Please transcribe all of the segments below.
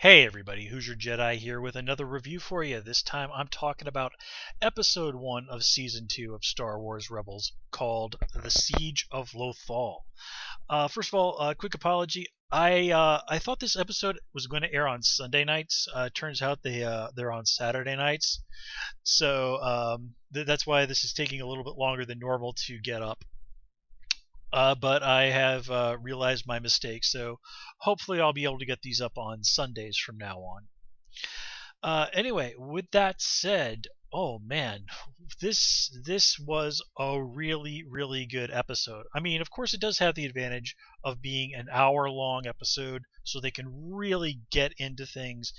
Hey everybody, who's your Jedi here with another review for you. This time I'm talking about episode 1 of season 2 of Star Wars Rebels called The Siege of Lothal. First of all, quick apology. I thought this episode was going to air on Sunday nights. Turns out they're on Saturday nights, so that's why this is taking a little bit longer than normal to get up. But I have realized my mistake, so hopefully I'll be able to get these up on Sundays from now on. Anyway, with that said, oh man, this was a really good episode. I mean, of course, it does have the advantage of being an hour-long episode, so they can really get into things.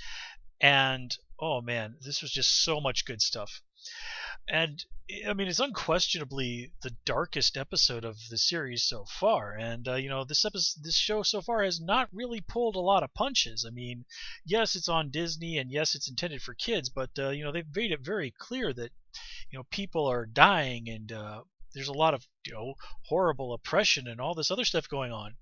And oh man, this was just so much good stuff. And I mean, it's unquestionably the darkest episode of the series so far. And this show so far has not really pulled a lot of punches. I mean, yes, it's on Disney, and yes, it's intended for kids, but they've made it very clear that people are dying, and there's a lot of horrible oppression and all this other stuff going on.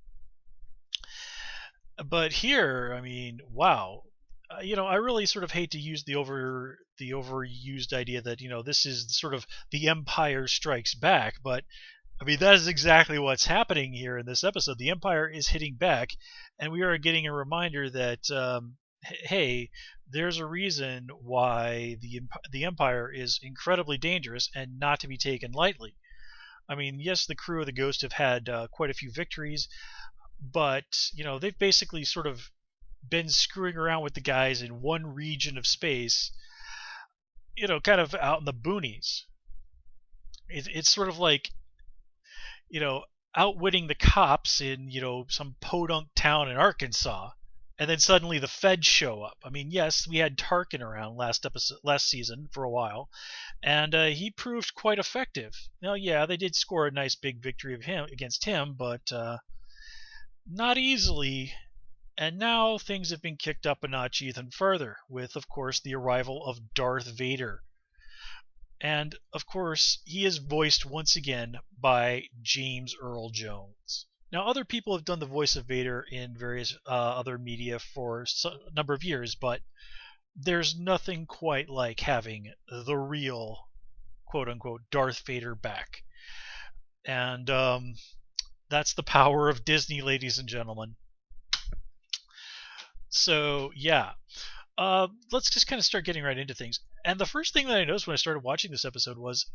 But here, I mean, wow. I really sort of hate to use the overused idea that this is sort of the Empire Strikes Back, but I mean that is exactly what's happening here in this episode. The Empire is hitting back, and we are getting a reminder that hey, there's a reason why the Empire is incredibly dangerous and not to be taken lightly. I mean, yes, the crew of the Ghost have had quite a few victories, but they've basically sort of been screwing around with the guys in one region of space, kind of out in the boonies. It's sort of like, you know, outwitting the cops in, some podunk town in Arkansas. And then suddenly the feds show up. I mean, yes, we had Tarkin around last season for a while, and he proved quite effective. Now, yeah, they did score a nice big victory against him, but not easily. And now things have been kicked up a notch even further, with, of course, the arrival of Darth Vader. And, of course, he is voiced once again by James Earl Jones. Now, other people have done the voice of Vader in various other media for a number of years, but there's nothing quite like having the real, quote unquote, Darth Vader back. And that's the power of Disney, ladies and gentlemen. So yeah, let's just kind of start getting right into things. And the first thing that I noticed when I started watching this episode was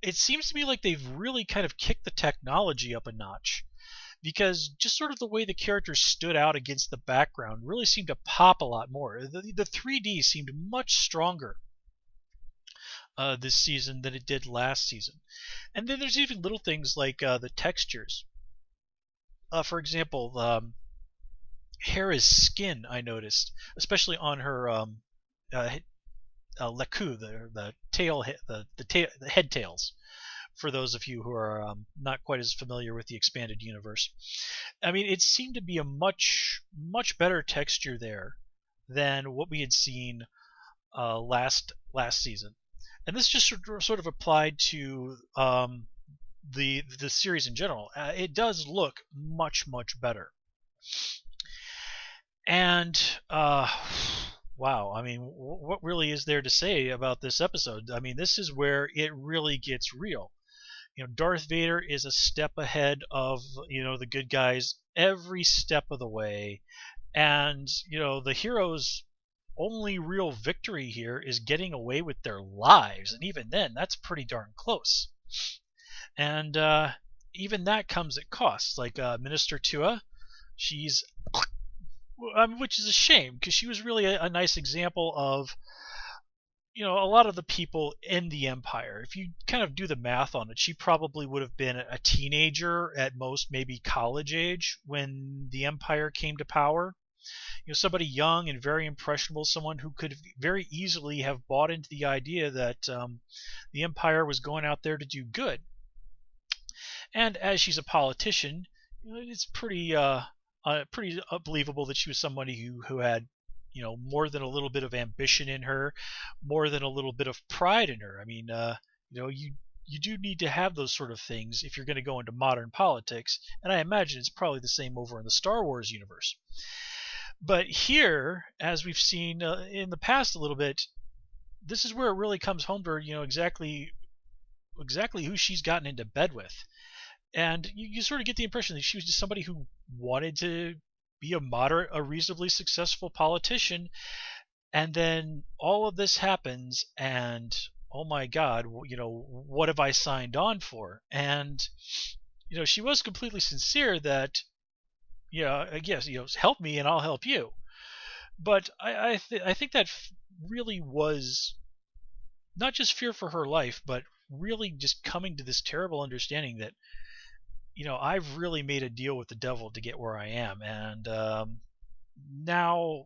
it seems to me like they've really kind of kicked the technology up a notch, because just sort of the way the characters stood out against the background really seemed to pop a lot more. The 3D seemed much stronger this season than it did last season. And then there's even little things like the textures. For example, Hera's skin, I noticed, especially on her uh, Leku, the tail, the head tails. For those of you who are not quite as familiar with the expanded universe, I mean, it seemed to be a much better texture there than what we had seen last season, and this just sort of applied to the series in general. It does look much better. And wow, I mean, what really is there to say about this episode? I mean, this is where it really gets real. Darth Vader is a step ahead of the good guys every step of the way, and the heroes' only real victory here is getting away with their lives, and even then, that's pretty darn close. And even that comes at cost. Like Minister Tua, she's which is a shame, because she was really a nice example of a lot of the people in the Empire. If you kind of do the math on it, she probably would have been a teenager at most, maybe college age, when the Empire came to power. Somebody young and very impressionable, someone who could very easily have bought into the idea that the Empire was going out there to do good. And as she's a politician, it's pretty believable that she was somebody who had more than a little bit of ambition in her, more than a little bit of pride in her. I mean, you do need to have those sort of things if you're going to go into modern politics, and I imagine it's probably the same over in the Star Wars universe. But here, as we've seen in the past a little bit, this is where it really comes home to her, exactly who she's gotten into bed with. And you sort of get the impression that she was just somebody who wanted to be a reasonably successful politician, and then all of this happens, and oh my God, what have I signed on for? And she was completely sincere that, I guess, help me and I'll help you. But I think that really was not just fear for her life, but really just coming to this terrible understanding that, I've really made a deal with the devil to get where I am, and now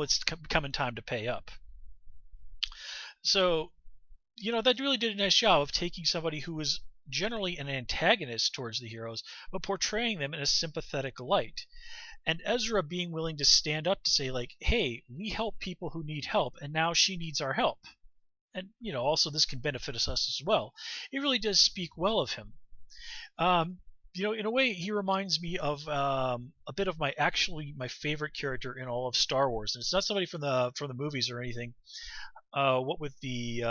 it's coming time to pay up. So, that really did a nice job of taking somebody who was generally an antagonist towards the heroes, but portraying them in a sympathetic light. And Ezra being willing to stand up to say, like, hey, we help people who need help, and now she needs our help. And, also this can benefit us as well. It really does speak well of him. In a way, he reminds me of a bit of my favorite character in all of Star Wars, and it's not somebody from the movies or anything. What with the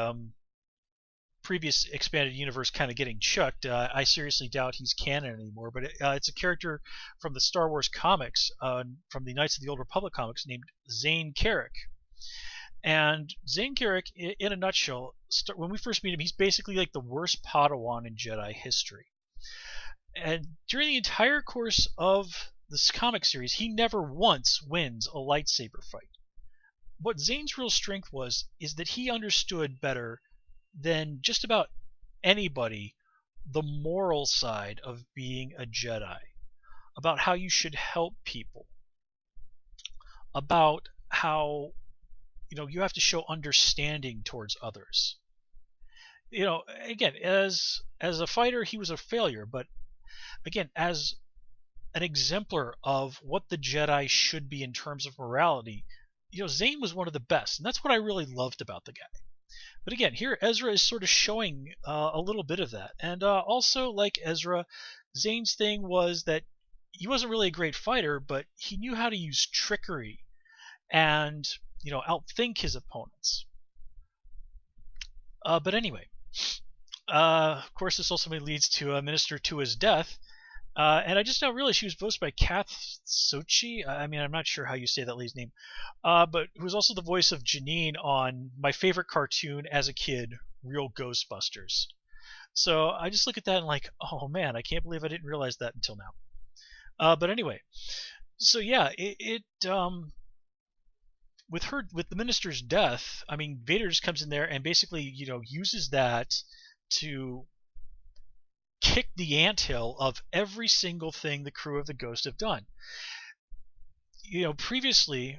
previous expanded universe kind of getting chucked, I seriously doubt he's canon anymore. But it's a character from the Star Wars comics, from the Knights of the Old Republic comics, named Zane Carrick. And Zane Carrick, in a nutshell, when we first meet him, he's basically like the worst Padawan in Jedi history. And during the entire course of this comic series, he never once wins a lightsaber fight. What Zane's real strength is that he understood better than just about anybody the moral side of being a Jedi, about how you should help people, about how you have to show understanding towards others. Again, as a fighter, he was a failure, but again, as an exemplar of what the Jedi should be in terms of morality, Zane was one of the best, and that's what I really loved about the guy. But again, here Ezra is sort of showing a little bit of that. And also, like Ezra, Zane's thing was that he wasn't really a great fighter, but he knew how to use trickery and, outthink his opponents. But anyway, of course, this ultimately leads to a minister to his death. And I just now realized she was voiced by Kath Sochi. I mean, I'm not sure how you say that lady's name, but who was also the voice of Janine on my favorite cartoon as a kid, Real Ghostbusters. So I just look at that and like, oh man, I can't believe I didn't realize that until now. But anyway, so yeah, with the minister's death, I mean, Vader just comes in there and basically, uses that to kick the anthill of every single thing the crew of the Ghost have done. Previously,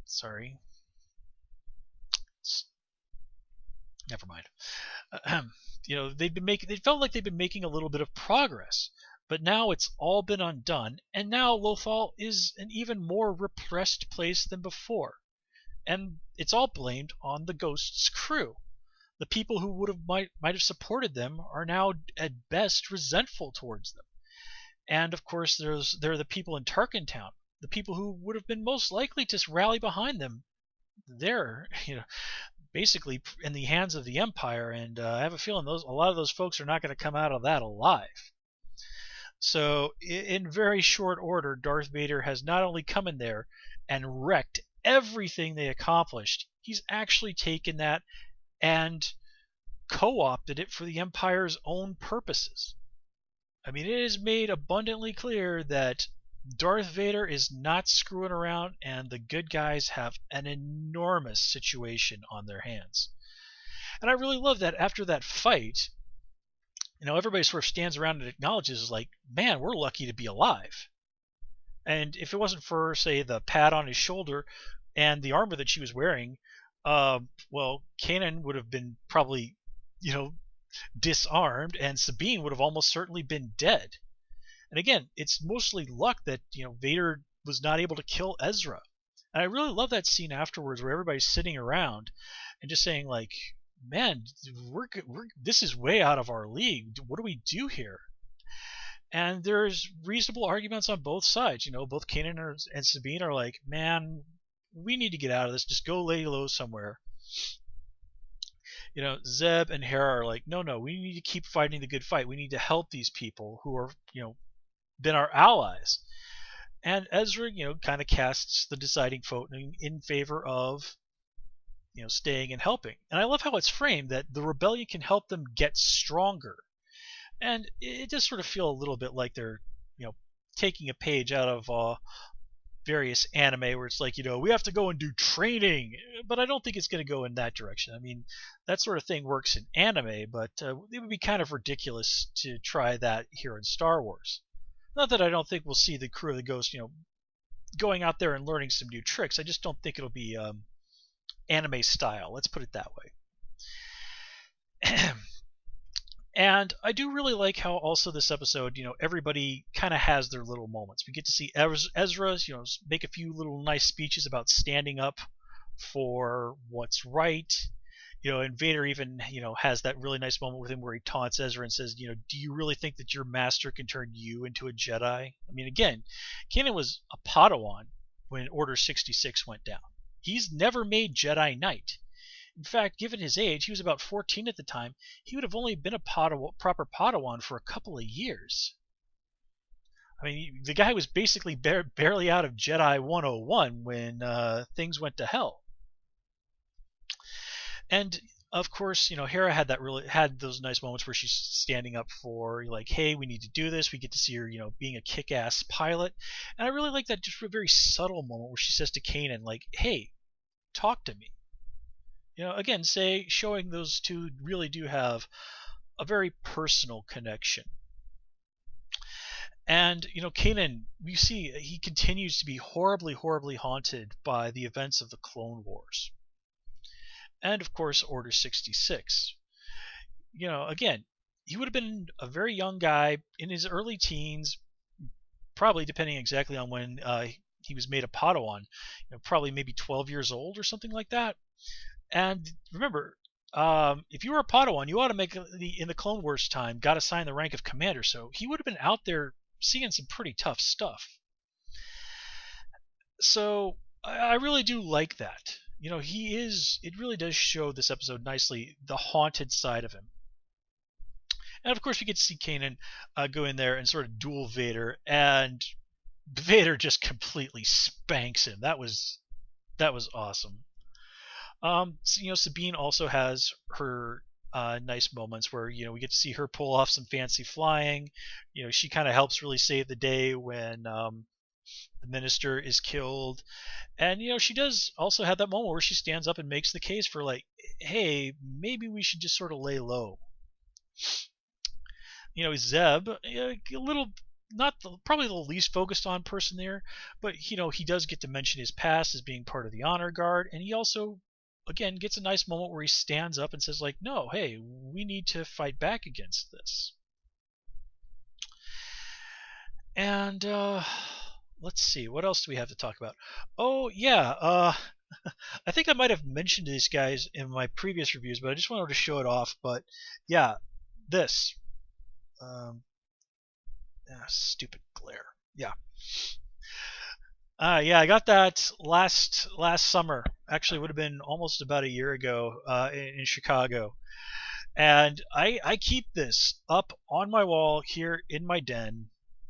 sorry, never mind. They felt like they've been making a little bit of progress, but now it's all been undone, and now Lothal is an even more repressed place than before, and it's all blamed on the Ghost's crew. The people who might have supported them are now at best resentful towards them. And of course there are the people in Tarkin Town, the people who would have been most likely to rally behind them. They're basically in the hands of the Empire, and I have a feeling a lot of those folks are not going to come out of that alive. So in very short order, Darth Vader has not only come in there and wrecked everything they accomplished, he's actually taken that and co-opted it for the Empire's own purposes. I mean, it is made abundantly clear that Darth Vader is not screwing around, and the good guys have an enormous situation on their hands. And I really love that after that fight, everybody sort of stands around and acknowledges, like, man, we're lucky to be alive. And if it wasn't for, say, the pad on his shoulder and the armor that she was wearing, well, Kanan would have been probably, disarmed, and Sabine would have almost certainly been dead. And again, it's mostly luck that Vader was not able to kill Ezra. And I really love that scene afterwards where everybody's sitting around and just saying, like, man, this is way out of our league. What do we do here? And there's reasonable arguments on both sides. Both Kanan and Sabine are like, man, we need to get out of this. Just go lay low somewhere. Zeb and Hera are like, no, no, we need to keep fighting the good fight. We need to help these people who are, been our allies. And Ezra, kind of casts the deciding vote in favor of, staying and helping. And I love how it's framed that the rebellion can help them get stronger. And it does sort of feel a little bit like they're, taking a page out of various anime where it's like, we have to go and do training, but I don't think it's going to go in that direction. I mean, that sort of thing works in anime, but it would be kind of ridiculous to try that here in Star Wars. Not that I don't think we'll see the crew of the Ghost, going out there and learning some new tricks. I just don't think it'll be anime style. Let's put it that way. And I do really like how also this episode, everybody kind of has their little moments. We get to see Ezra, make a few little nice speeches about standing up for what's right. And Vader even, has that really nice moment with him where he taunts Ezra and says, do you really think that your master can turn you into a Jedi? I mean, again, Kanan was a Padawan when Order 66 went down. He's never made Jedi Knight. In fact, given his age, he was about 14 at the time, he would have only been a proper Padawan for a couple of years. I mean, the guy was basically barely out of Jedi 101 when things went to hell. And of course, Hera had those nice moments where she's standing up for, like, hey, we need to do this. We get to see her, being a kick-ass pilot. And I really like that just a very subtle moment where she says to Kanan, like, hey, talk to me. Again, showing those two really do have a very personal connection. And, Kanan, we see he continues to be horribly, horribly haunted by the events of the Clone Wars. And, of course, Order 66. Again, he would have been a very young guy in his early teens, probably depending exactly on when he was made a Padawan, probably maybe 12 years old or something like that. And remember, if you were a Padawan, you in the Clone Wars time, got assigned the rank of Commander, so he would have been out there seeing some pretty tough stuff. So I really do like that. It really does show this episode nicely, the haunted side of him. And of course we get to see Kanan go in there and sort of duel Vader, and Vader just completely spanks him. That was awesome. Sabine also has her nice moments where we get to see her pull off some fancy flying. She kind of helps really save the day when the minister is killed, and she does also have that moment where she stands up and makes the case for, like, hey, maybe we should just sort of lay low. Zeb, a little. Probably the least focused on person there, but he does get to mention his past as being part of the honor guard, and he also, again, gets a nice moment where he stands up and says, like, no, hey, we need to fight back against this. And let's see, what else do we have to talk about? Oh yeah, I think I might have mentioned these guys in my previous reviews, but I just wanted to show it off. But yeah, this stupid glare. Yeah. Yeah, I got that last summer. Actually, it would have been almost about a year ago in Chicago. And I keep this up on my wall here in my den,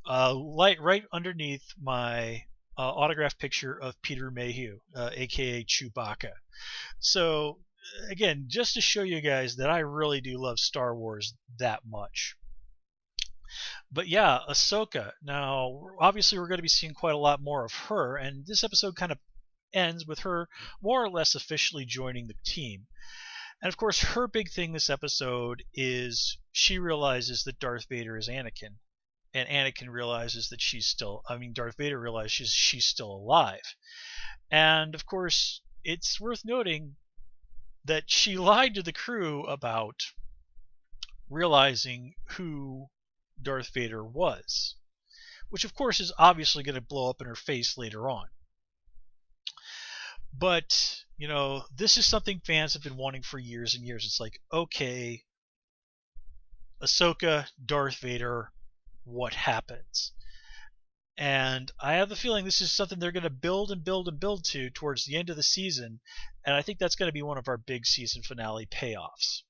right underneath my autographed picture of Peter Mayhew, aka Chewbacca. So, again, just to show you guys that I really do love Star Wars that much. But yeah, Ahsoka. Now, obviously, we're going to be seeing quite a lot more of her, and this episode kind of ends with her more or less officially joining the team. And of course, her big thing this episode is she realizes that Darth Vader is Anakin, and Anakin realizes that Darth Vader realizes she's still alive. And of course, it's worth noting that she lied to the crew about realizing who Darth Vader was, which of course is obviously going to blow up in her face later on. But, this is something fans have been wanting for years and years. It's like, okay, Ahsoka, Darth Vader, what happens. And I have the feeling this is something they're going to build and build and build to towards the end of the season, and I think that's going to be one of our big season finale payoffs.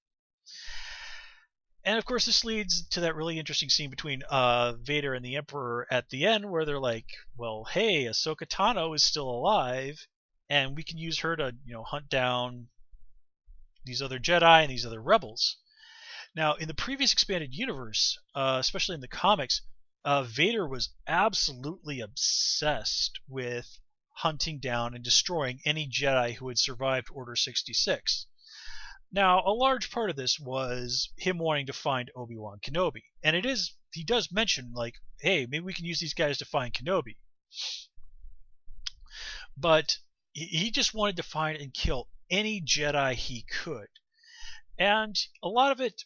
And of course, this leads to that really interesting scene between Vader and the Emperor at the end, where they're like, "Well, hey, Ahsoka Tano is still alive, and we can use her to, hunt down these other Jedi and these other rebels." Now, in the previous expanded universe, especially in the comics, Vader was absolutely obsessed with hunting down and destroying any Jedi who had survived Order 66. Now, a large part of this was him wanting to find Obi-Wan Kenobi. And he does mention, like, hey, maybe we can use these guys to find Kenobi. But he just wanted to find and kill any Jedi he could. And a lot of it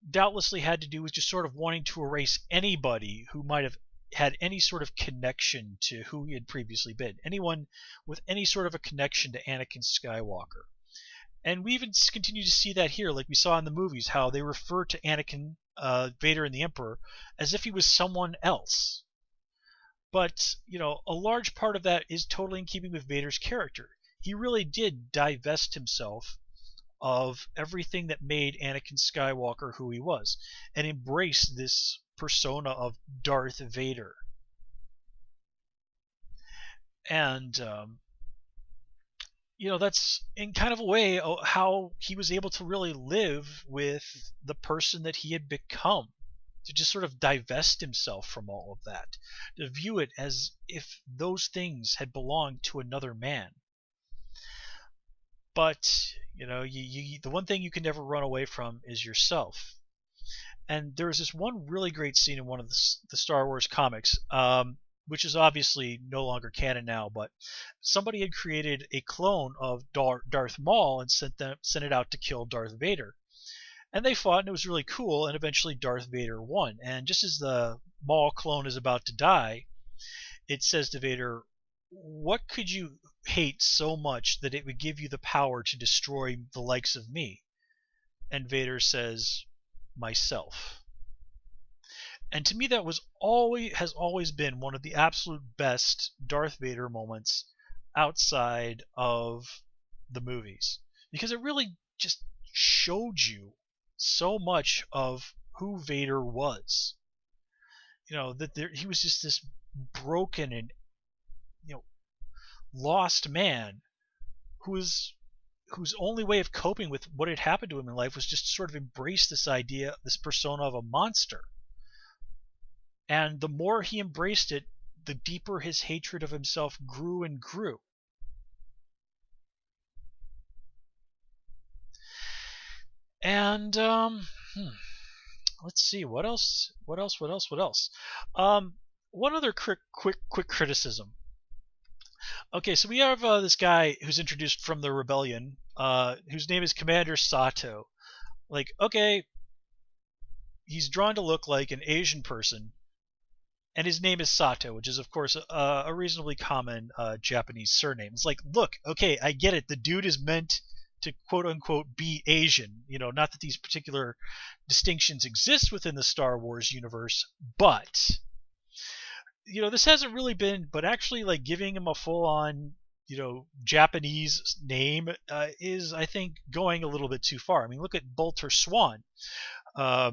doubtlessly had to do with just sort of wanting to erase anybody who might have had any sort of connection to who he had previously been. Anyone with any sort of a connection to Anakin Skywalker. And we even continue to see that here, like we saw in the movies, how they refer to Anakin, Vader, and the Emperor as if he was someone else. But, a large part of that is totally in keeping with Vader's character. He really did divest himself of everything that made Anakin Skywalker who he was, and embrace this persona of Darth Vader. And, that's in kind of a way how he was able to really live with the person that he had become, to just sort of divest himself from all of that, to view it as if those things had belonged to another man. But the one thing you can never run away from is yourself. And there was this one really great scene in one of the Star Wars comics, which is obviously no longer canon now, but somebody had created a clone of Darth Maul and sent it out to kill Darth Vader. And they fought, and it was really cool, and eventually Darth Vader won. And just as the Maul clone is about to die, it says to Vader, "What could you hate so much that it would give you the power to destroy the likes of me?" And Vader says, "Myself." And to me, that has always been one of the absolute best Darth Vader moments outside of the movies, because it really just showed you so much of who Vader was. He was just this broken and lost man whose only way of coping with what had happened to him in life was just to sort of embrace this idea, this persona of a monster. And the more he embraced it, the deeper his hatred of himself grew and grew. And let's see, what else? One other quick criticism. Okay, so we have this guy who's introduced from the rebellion, whose name is Commander Sato. Like, okay, he's drawn to look like an Asian person, and his name is Sato, which is, of course, a reasonably common Japanese surname. It's like, look, okay, I get it. The dude is meant to quote-unquote be Asian. Not that these particular distinctions exist within the Star Wars universe, but this hasn't really been, but actually, like, giving him a full-on, Japanese name is, I think, going a little bit too far. I mean, look at Bolter Swan, a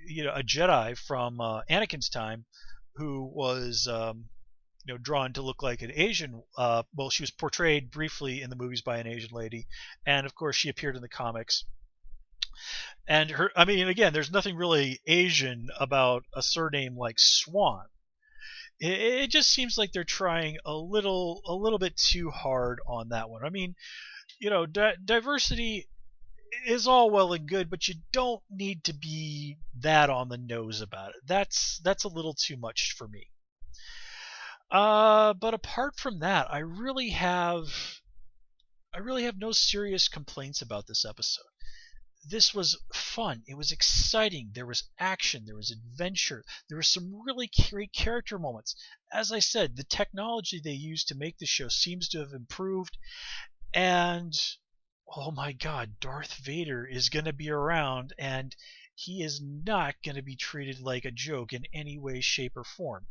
Jedi from Anakin's time, who was, drawn to look like an Asian. Well, she was portrayed briefly in the movies by an Asian lady, and of course, she appeared in the comics. And again, there's nothing really Asian about a surname like Swan. It just seems like they're trying a little bit too hard on that one. I mean, diversity is all well and good, but you don't need to be that on the nose about it. That's a little too much for me. But apart from that, I really have no serious complaints about this episode. This was fun. It was exciting. There was action. There was adventure. There were some really great character moments. As I said, the technology they used to make the show seems to have improved. And, oh my God, Darth Vader is going to be around. And he is not going to be treated like a joke in any way, shape, or form.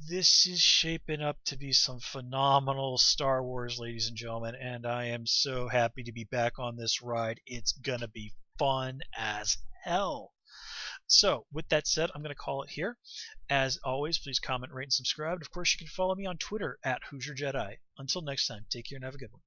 This is shaping up to be some phenomenal Star Wars, ladies and gentlemen, and I am so happy to be back on this ride. It's going to be fun as hell. So, with that said, I'm going to call it here. As always, please comment, rate, and subscribe. Of course, you can follow me on Twitter at Hoosier Jedi. Until next time, take care and have a good one.